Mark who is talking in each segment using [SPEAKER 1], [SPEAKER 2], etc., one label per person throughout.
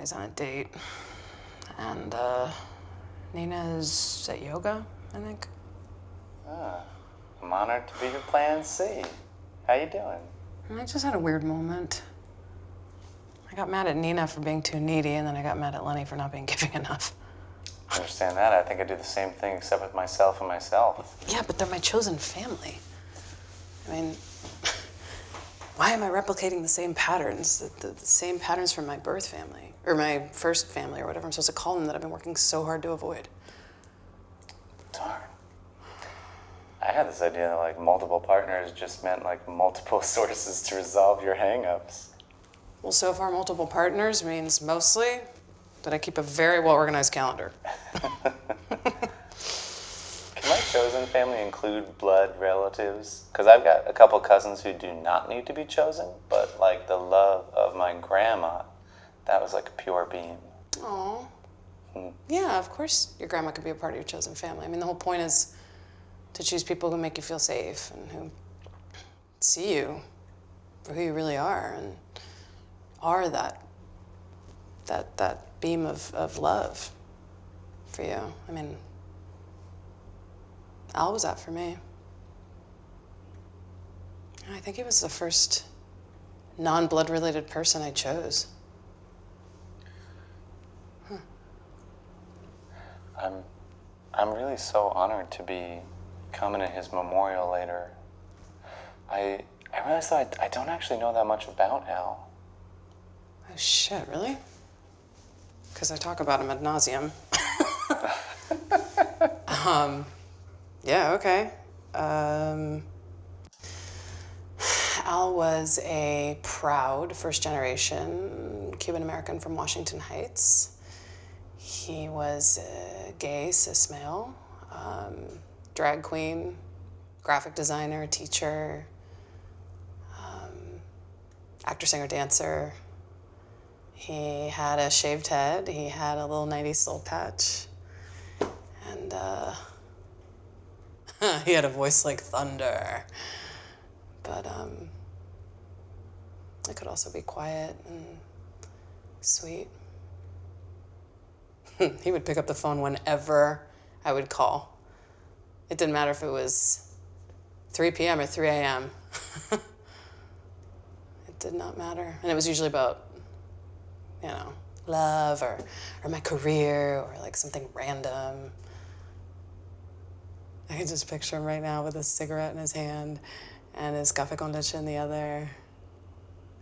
[SPEAKER 1] He's on a date. And, Nina's at yoga, I think.
[SPEAKER 2] I'm honored to be your plan C. How you doing?
[SPEAKER 1] I just had a weird moment. I got mad at Nina for being too needy, and then I got mad at Lenny for not being giving enough.
[SPEAKER 2] I understand that. I think I do the same thing, except with myself and myself.
[SPEAKER 1] Yeah, but they're my chosen family. I mean, why am I replicating the same patterns, the same patterns from my birth family, or my first family, or whatever I'm supposed to call them, that I've been working so hard to avoid?
[SPEAKER 2] Darn. I had this idea that, like, multiple partners just meant, like, multiple sources to resolve your hang-ups.
[SPEAKER 1] Well, so far, multiple partners means mostly that I keep a very well-organized calendar.
[SPEAKER 2] Can my chosen family include blood relatives? Because I've got a couple cousins who do not need to be chosen, but, like, the love of my grandma, that was like a pure beam.
[SPEAKER 1] Aw. Yeah, of course your grandma could be a part of your chosen family. I mean, the whole point is to choose people who make you feel safe and who see you for who you really are and are that beam of love for you. I mean, Al was that for me. And I think he was the first non-blood related person I chose.
[SPEAKER 2] I'm really so honored to be coming to his memorial later. I realized that I don't actually know that much about Al.
[SPEAKER 1] Oh shit, really? Because I talk about him ad nauseum. Yeah, okay. Al was a proud first-generation Cuban-American from Washington Heights. He was a gay cis male, drag queen, graphic designer, teacher, actor, singer, dancer. He had a shaved head. He had a little 90s soul patch. And he had a voice like thunder. But it could also be quiet and sweet. He would pick up the phone whenever I would call. It didn't matter if it was 3 p.m. or 3 a.m. It did not matter. And it was usually about, you know, love or my career or like something random. I can just picture him right now with a cigarette in his hand and his café con leche in the other,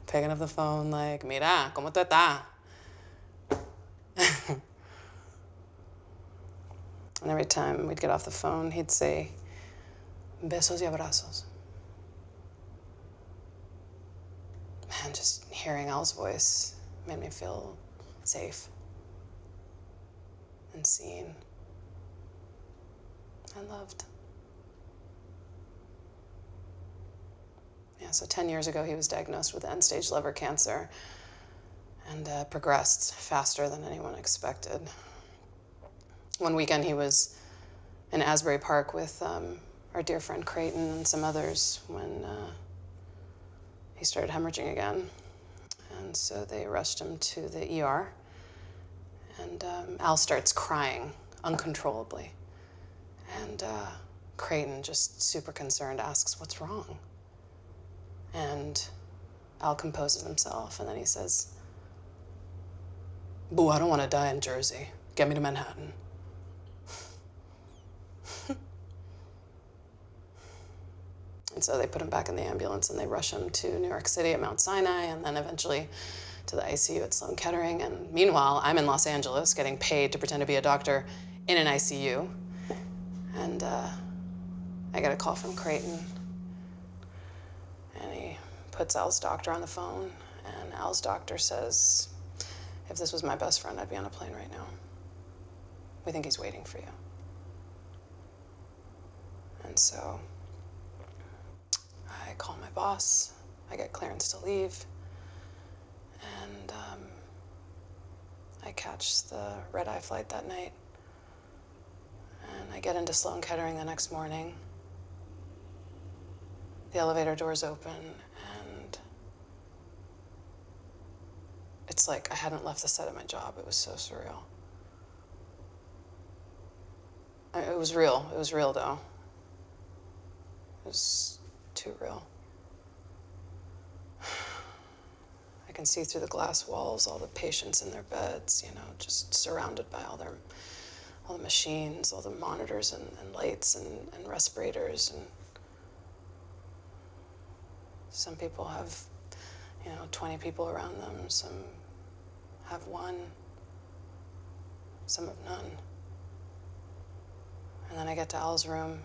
[SPEAKER 1] picking up the phone like, mira, ¿cómo tú estás? And every time we'd get off the phone, he'd say, besos y abrazos. Man, just hearing Al's voice made me feel safe and seen and loved. Yeah, so 10 years ago, he was diagnosed with end-stage liver cancer and progressed faster than anyone expected. One weekend, he was in Asbury Park with our dear friend Creighton and some others when he started hemorrhaging again. And so they rushed him to the ER. And Al starts crying uncontrollably. And Creighton, just super concerned, asks, what's wrong? And Al composes himself, and then he says, boo, I don't want to die in Jersey. Get me to Manhattan. And so they put him back in the ambulance and they rush him to New York City at Mount Sinai and then eventually to the ICU at Sloan Kettering. And meanwhile, I'm in Los Angeles getting paid to pretend to be a doctor in an ICU. And I get a call from Creighton. And he puts Al's doctor on the phone. And Al's doctor says, if this was my best friend, I'd be on a plane right now. We think he's waiting for you. And so I call my boss, I get clearance to leave, and I catch the red-eye flight that night. And I get into Sloan Kettering the next morning. The elevator doors open, and it's almost like I hadn't left the set of my job. It was so surreal. It was real. It was real, though. It was too real. I can see through the glass walls all the patients in their beds, you know, just surrounded by all the machines, all the monitors and lights and respirators. And some people have, 20 people around them. Some have one. Some have none. And then I get to Al's room,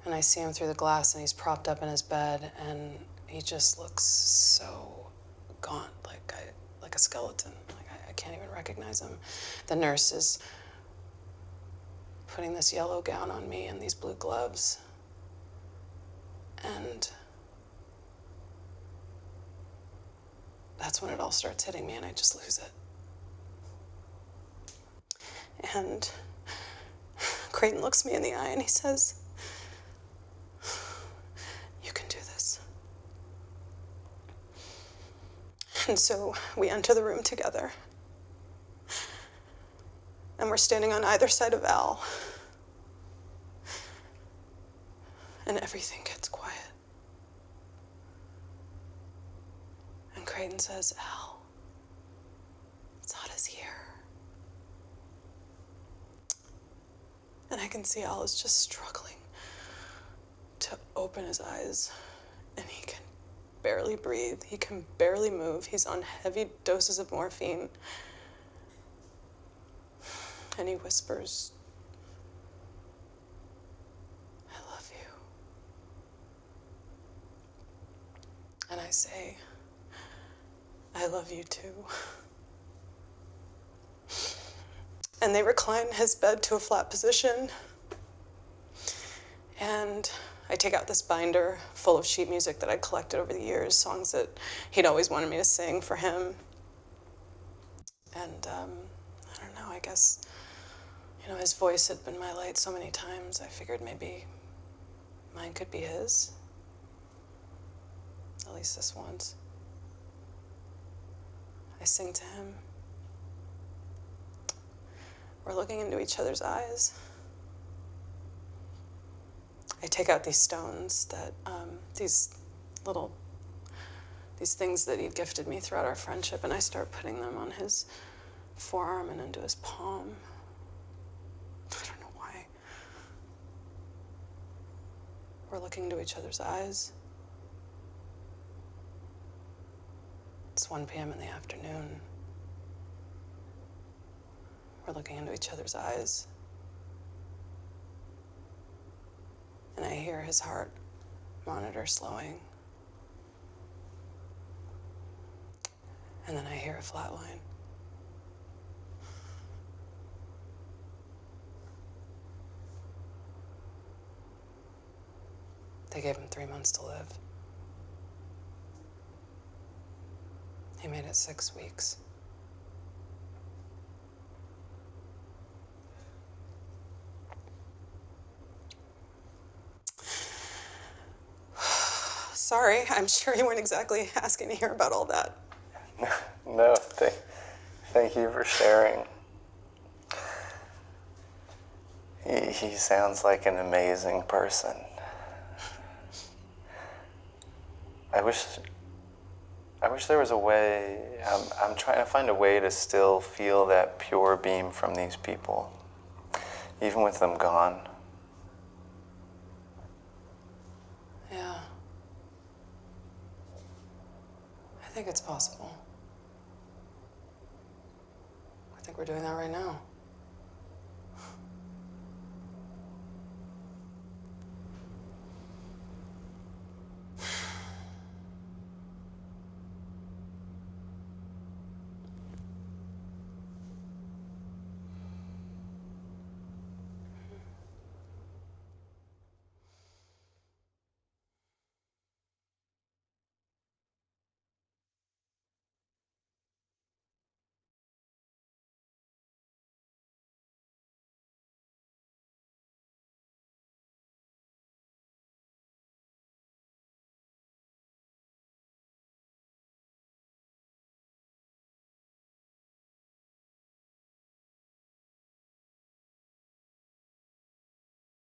[SPEAKER 1] and I see him through the glass, and he's propped up in his bed, and he just looks so gaunt, like a skeleton. I can't even recognize him. The nurse is putting this yellow gown on me and these blue gloves. And that's when it all starts hitting me, and I just lose it. And Creighton looks me in the eye and he says, "You can do this." And so we enter the room together. And we're standing on either side of Al. And everything gets quiet. And Creighton says, "Al, Sara's here." And I can see Al is just struggling to open his eyes. And he can barely breathe. He can barely move. He's on heavy doses of morphine. And he whispers, "I love you." And I say, "I love you too." And they recline his bed to a flat position. And I take out this binder full of sheet music that I'd collected over the years, songs that he'd always wanted me to sing for him. And I don't know, I guess, his voice had been my light so many times, I figured maybe mine could be his. At least this once. I sing to him. We're looking into each other's eyes. I take out these stones that, these things that he'd gifted me throughout our friendship, and I start putting them on his forearm and into his palm. I don't know why. We're looking into each other's eyes. It's 1 p.m. in the afternoon. We're looking into each other's eyes. And I hear his heart monitor slowing. And then I hear a flat line. They gave him 3 months to live. He made it 6 weeks. Sorry, I'm sure you weren't exactly asking to hear about all that.
[SPEAKER 2] No, thank you for sharing. He sounds like an amazing person. I wish there was a way. I'm trying to find a way to still feel that pure beam from these people, even with them gone.
[SPEAKER 1] Yeah. I think it's possible. I think we're doing that right now.